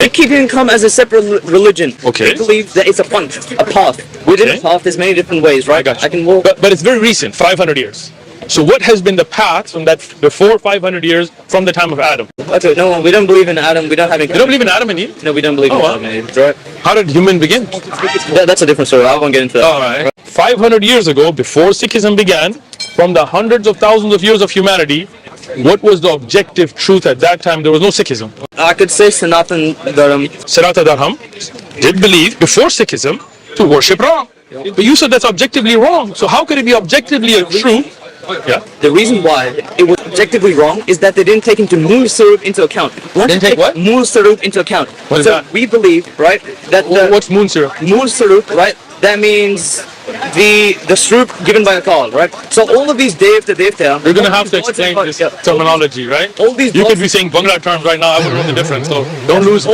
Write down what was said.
Sikh didn't come as a separate religion. Okay. They believe that it's a path. Within a path, there's many different ways, right? I can walk. But it's very recent, 500 years. So what has been the path from that before 500 years from the time of Adam? Okay, no, we don't believe in Adam. We don't have any. You don't believe in Adam and Eve? No, we don't believe in Adam and Eve, right? How did human begin? That's a different story. I won't get into that. All right. 500 years ago, before Sikhism began, from the hundreds of thousands of years of humanity, what was the objective truth at that time? There was no Sikhism. I could say Sanatan Dharma. Sanatana Dharma did believe before Sikhism to worship Ram. But you said that's objectively wrong. So how could it be objectively true? Yeah. The reason why it was objectively wrong is that they didn't take into Mool Sarup into account. Didn't take what? Mool Sarup into account. What is so that? we believe, right, that What's Moon Syrup? Mool Sarup, right, that means the Sarup given by a call, right? So all of these Devta, you're going to have to explain this terminology, right? All these you could be saying Bangla terms right now. I wouldn't know the difference. So don't lose.